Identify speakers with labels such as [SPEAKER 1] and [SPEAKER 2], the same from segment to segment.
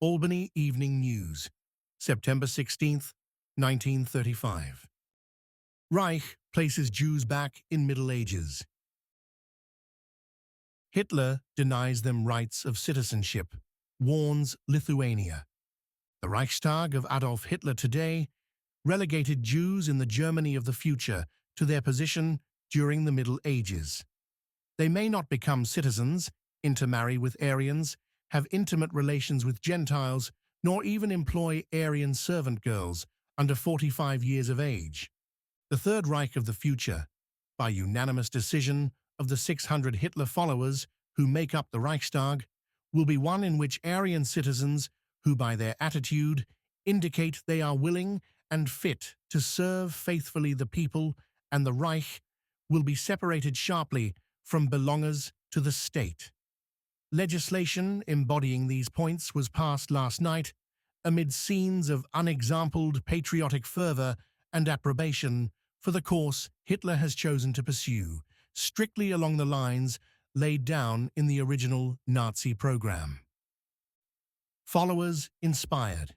[SPEAKER 1] Albany Evening News, September 16, 1935. Reich places Jews back in Middle Ages. Hitler denies them rights of citizenship, warns Lithuania. The Reichstag of Adolf Hitler today relegated Jews in the Germany of the future to their position during the Middle Ages. They may not become citizens, intermarry with Aryans, have intimate relations with Gentiles, nor even employ Aryan servant girls under 45 years of age. The Third Reich of the future, by unanimous decision of the 600 Hitler followers who make up the Reichstag, will be one in which Aryan citizens, who by their attitude indicate they are willing and fit to serve faithfully the people and the Reich, will be separated sharply from belongers to the state. Legislation embodying these points was passed last night amid scenes of unexampled patriotic fervor and approbation for the course Hitler has chosen to pursue, strictly along the lines laid down in the original Nazi program. Followers inspired.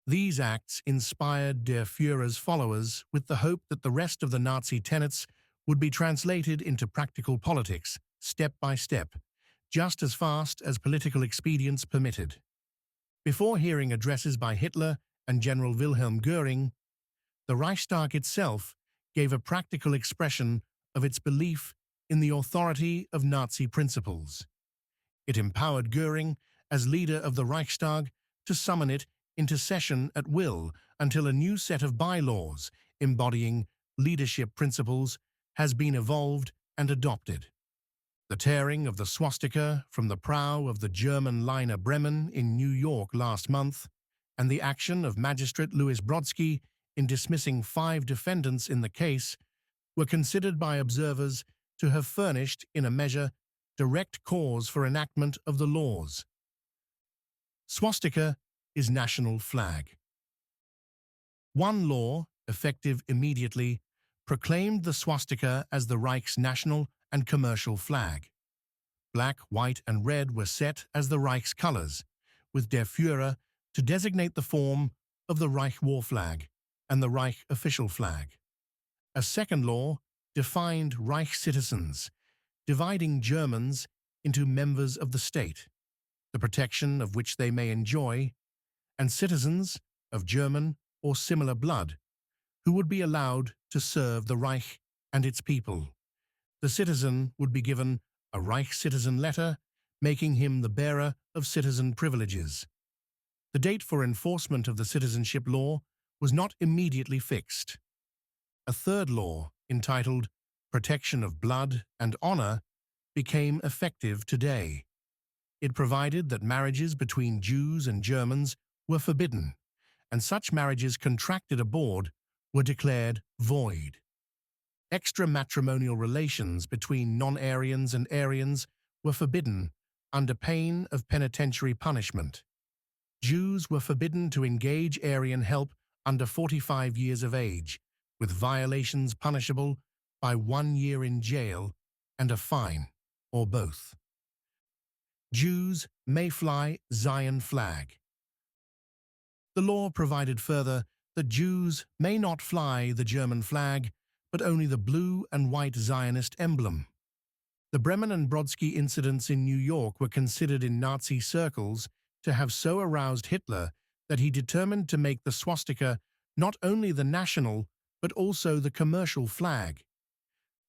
[SPEAKER 1] These acts inspired Der Führer's followers with the hope that the rest of the Nazi tenets would be translated into practical politics, step by step, just as fast as political expedience permitted. Before hearing addresses by Hitler and General Wilhelm Göring, the Reichstag itself gave a practical expression of its belief in the authority of Nazi principles. It empowered Göring, as leader of the Reichstag, to summon it into session at will until a new set of bylaws embodying leadership principles has been evolved and adopted. The tearing of the swastika from the prow of the German liner Bremen in New York last month, and the action of Magistrate Louis Brodsky in dismissing 5 defendants in the case, were considered by observers to have furnished, in a measure, direct cause for enactment of the laws. Swastika is national flag. One law, effective immediately, proclaimed the swastika as the Reich's national and commercial flag. Black, white, and red were set as the Reich's colors, with Der Führer to designate the form of the Reich war flag and the Reich official flag. A second law defined Reich citizens, dividing Germans into members of the state, the protection of which they may enjoy, and citizens of German or similar blood, who would be allowed to serve the Reich and its people. The citizen would be given a Reich citizen letter, making him the bearer of citizen privileges. The date for enforcement of the citizenship law was not immediately fixed. A third law, entitled Protection of Blood and Honor, became effective today. It provided that marriages between Jews and Germans were forbidden, and such marriages contracted abroad were declared void. Extramatrimonial relations between non-Aryans and Aryans were forbidden under pain of penitentiary punishment. Jews were forbidden to engage Aryan help under 45 years of age, with violations punishable by 1 year in jail and a fine, or both. Jews may fly Zion flag. The law provided further that Jews may not fly the German flag, but only the blue and white Zionist emblem. The Bremen and Brodsky incidents in New York were considered in Nazi circles to have so aroused Hitler that he determined to make the swastika not only the national, but also the commercial flag.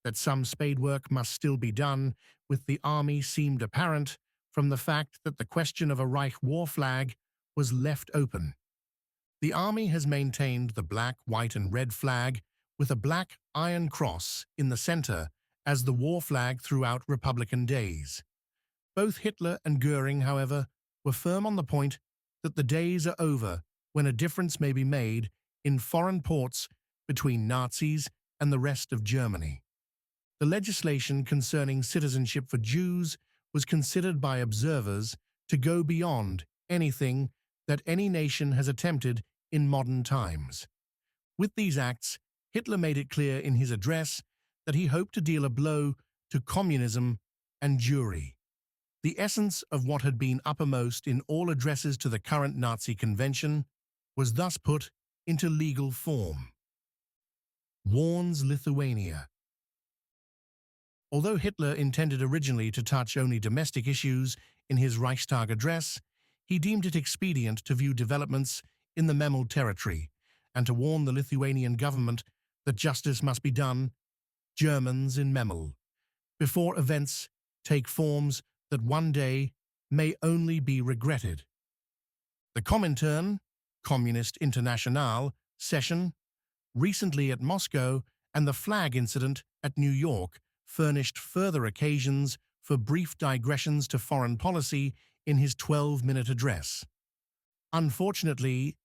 [SPEAKER 1] That some spadework must still be done with the army seemed apparent from the fact that the question of a Reich war flag was left open. The army has maintained the black, white, and red flag with a black iron cross in the center as the war flag throughout Republican days. Both Hitler and Göring, however, were firm on the point that the days are over when a difference may be made in foreign ports between Nazis and the rest of Germany. The legislation concerning citizenship for Jews was considered by observers to go beyond anything that any nation has attempted in modern times. With these acts, Hitler made it clear in his address that he hoped to deal a blow to communism and Jewry. The essence of what had been uppermost in all addresses to the current Nazi convention was thus put into legal form. Warns Lithuania. Although Hitler intended originally to touch only domestic issues in his Reichstag address, he deemed it expedient to view developments in the Memel territory and to warn the Lithuanian government that justice must be done, Germans in Memel, before events take forms that one day may only be regretted. The Comintern, Communist International, session, recently at Moscow, and the flag incident at New York furnished further occasions for brief digressions to foreign policy in his 12-minute address. Unfortunately,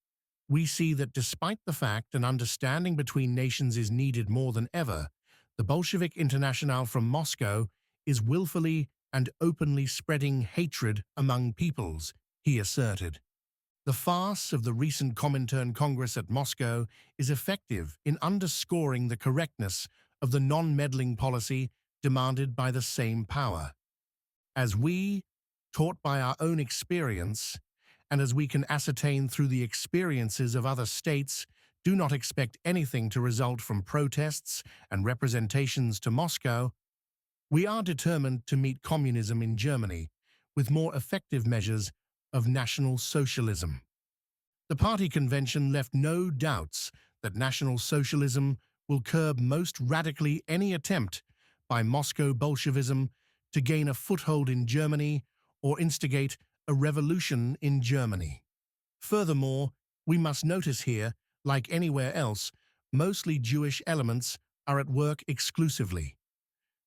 [SPEAKER 1] we see that despite the fact an understanding between nations is needed more than ever, the Bolshevik International from Moscow is willfully and openly spreading hatred among peoples, he asserted. The farce of the recent Comintern Congress at Moscow is effective in underscoring the correctness of the non-meddling policy demanded by the same power. As we, taught by our own experience, and as we can ascertain through the experiences of other states, do not expect anything to result from protests and representations to Moscow, we are determined to meet communism in Germany with more effective measures of National Socialism. The party convention left no doubts that National Socialism will curb most radically any attempt by Moscow Bolshevism to gain a foothold in Germany or instigate a revolution in Germany. Furthermore, we must notice here, like anywhere else, mostly Jewish elements are at work exclusively.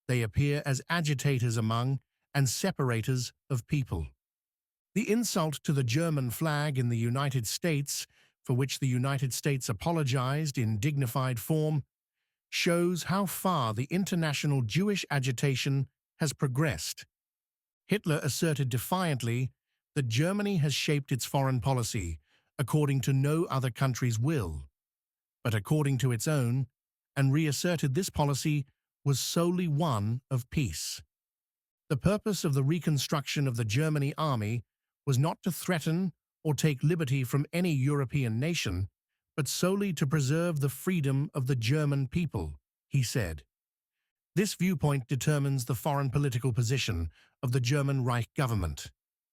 [SPEAKER 1] They appear as agitators among and separators of people. The insult to the German flag in the United States, for which the United States apologized in dignified form, shows how far the international Jewish agitation has progressed. Hitler asserted defiantly that Germany has shaped its foreign policy according to no other country's will, but according to its own, and reasserted this policy was solely one of peace. The purpose of the reconstruction of the German army was not to threaten or take liberty from any European nation, but solely to preserve the freedom of the German people, he said. This viewpoint determines the foreign political position of the German Reich government.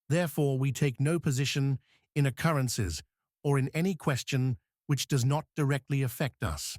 [SPEAKER 1] Therefore, we take no position in occurrences or in any question which does not directly affect us.